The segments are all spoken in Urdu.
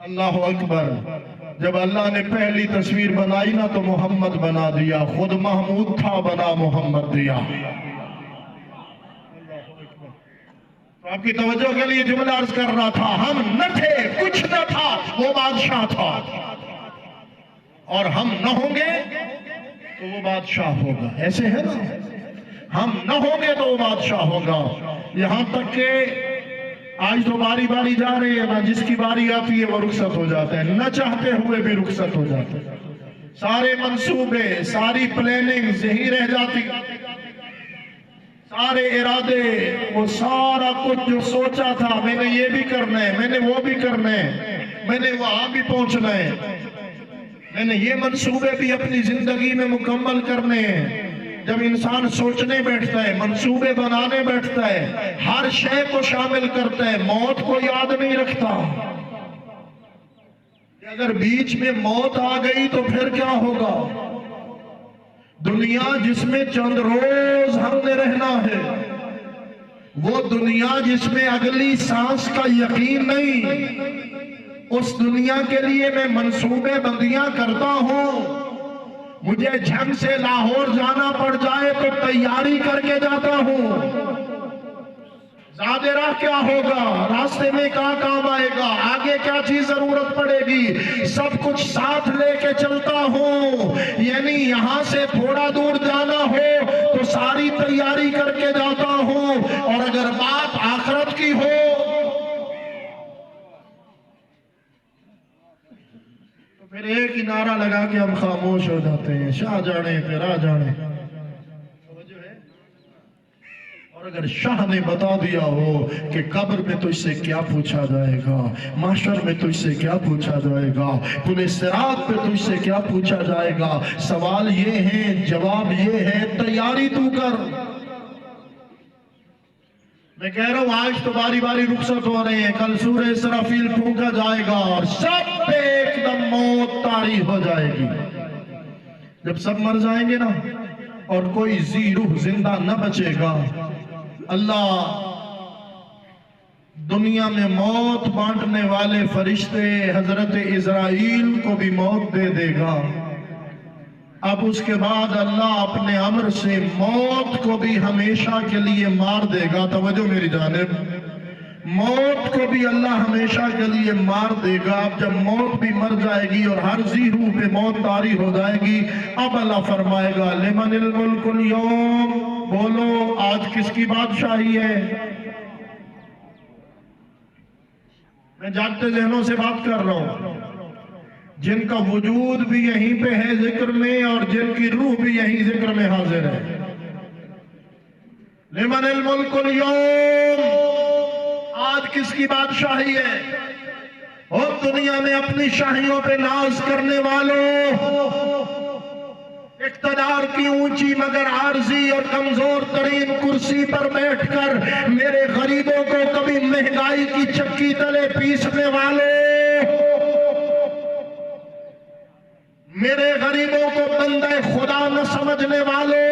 اللہ اکبر. جب اللہ نے پہلی تصویر بنائی نا تو محمد بنا دیا. خود محمود تھا بنا محمد دیا. تو آپ کی توجہ کے لیے جملہ عرض کر رہا تھا. ہم نہ تھے، کچھ نہ تھا، وہ بادشاہ تھا. اور ہم نہ ہوں گے تو وہ بادشاہ ہوگا. ایسے ہے نا، ہم نہ ہوں گے تو وہ بادشاہ ہوگا. یہاں تک کہ آج تو باری باری جا رہی ہے نا، جس کی باری آتی ہے وہ رخصت ہو جاتا ہے، نہ چاہتے ہوئے بھی رخصت ہو جاتے ہیں. سارے منصوبے، ساری پلاننگ یہی رہ جاتی، سارے ارادے، وہ سارا کچھ جو سوچا تھا میں نے یہ بھی کرنا ہے، میں نے وہ بھی کرنا ہے، میں نے وہاں بھی پہنچنا ہے، میں نے یہ منصوبے بھی اپنی زندگی میں مکمل کرنے ہیں. جب انسان سوچنے بیٹھتا ہے، منصوبے بنانے بیٹھتا ہے، ہر شے کو شامل کرتا ہے، موت کو یاد نہیں رکھتا. اگر بیچ میں موت آ گئی تو پھر کیا ہوگا؟ دنیا جس میں چند روز ہم نے رہنا ہے، وہ دنیا جس میں اگلی سانس کا یقین نہیں، اس دنیا کے لیے میں منصوبے بندیاں کرتا ہوں. مجھے جھنگ سے لاہور جانا پڑ جائے تو تیاری کر کے جاتا ہوں. زیادہ راہ کیا ہوگا، راستے میں کیا کام آئے گا، آگے کیا چیز ضرورت پڑے گی، سب کچھ ساتھ لے کے چلتا ہوں. یعنی یہاں سے تھوڑا دور جانا ہو تو ساری تیاری کر کے جاتا ہوں. اور اگر بات آخرت کی ہو تو پھر ایک ہی نعرہ لگا کے ہم خاموش ہو جاتے ہیں، شاہ جانے پھر آ جانے. اور اگر شاہ نے بتا دیا ہو کہ قبر میں تجھ سے کیا پوچھا جائے گا، محشر میں تجھ سے کیا پوچھا جائے گا، پل صراط پہ تجھ سے کیا پوچھا جائے گا، سوال یہ ہے، جواب یہ ہے، تیاری تو کر. میں کہہ رہا ہوں آج تو باری باری رخصت ہو رہے ہیں، کل سورہ اسرافیل پھونکا جائے گا اور سب پہ ایک دم موت طاری ہو جائے گی. جب سب مر جائیں گے نا اور کوئی ذی روح زندہ نہ بچے گا، اللہ دنیا میں موت بانٹنے والے فرشتے حضرت اسرائیل کو بھی موت دے دے گا. اب اس کے بعد اللہ اپنے امر سے موت کو بھی ہمیشہ کے لیے مار دے گا. توجہ میری جانب، موت کو بھی اللہ ہمیشہ کے لیے مار دے گا. اب جب موت بھی مر جائے گی اور ہر ذی روح پہ موت طاری ہو جائے گی، اب اللہ فرمائے گا لمن الملک اليوم، بولو آج کس کی بادشاہی ہے. میں جاگتے ذہنوں سے بات کر رہا ہوں، جن کا وجود بھی یہیں پہ ہے ذکر میں، اور جن کی روح بھی یہیں ذکر میں حاضر ہے. لمن الملک اليوم، آج کس کی بادشاہی ہے؟ اور دنیا میں اپنی شاہیوں پہ ناز کرنے والوں، اقتدار کی اونچی مگر عارضی اور کمزور ترین کرسی پر بیٹھ کر میرے غریبوں کو کبھی مہنگائی کی چکی تلے پیسنے والوں، میرے غریبوں کو بندہ خدا نہ سمجھنے والوں،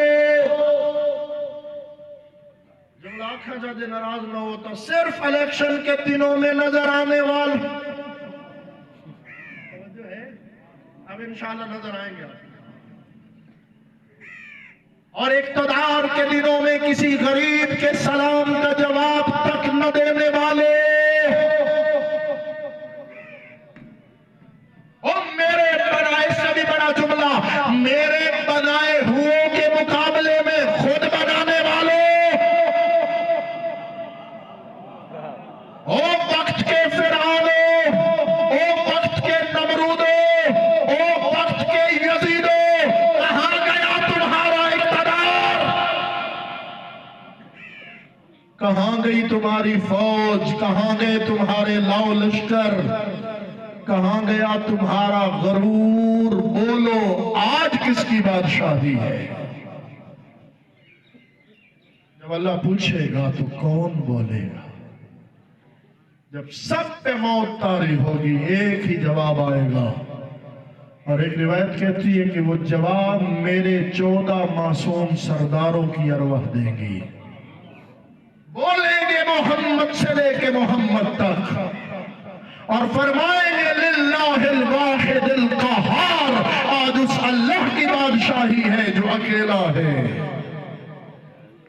جو لاکھا جج ناراض نہ ہوتا، صرف الیکشن کے دنوں میں نظر آنے والوں. اب انشاءاللہ نظر آئیں گے اور اقتدار کے دنوں میں کسی غریب کے سلام کا جواب تک نہ دینے والے، اور میرے بنائے سے بھی بڑا جملہ، میرے بنائے ہوئے کے مقابلے میں خود بنانے والے، او وقت کے فرعونوں، او وقت کے نمرودوں، او وقت کے یزیدوں، کہاں گیا تمہارا اقتدار؟ کہاں گئی تمہاری فوج؟ کہاں گئے تمہارے لاؤ لشکر؟ کہاں گیا تمہارا غرور؟ بولو آج کس کی بادشاہی ہے؟ جب اللہ پوچھے گا تو کون بولے گا؟ جب سب پہ موت طاری ہوگی ایک ہی جواب آئے گا، اور ایک روایت کہتی ہے کہ وہ جواب میرے 14 معصوم سرداروں کی ارواح دیں گی. بولیں گے محمد سے لے کے محمد تک اور فرمائیں گے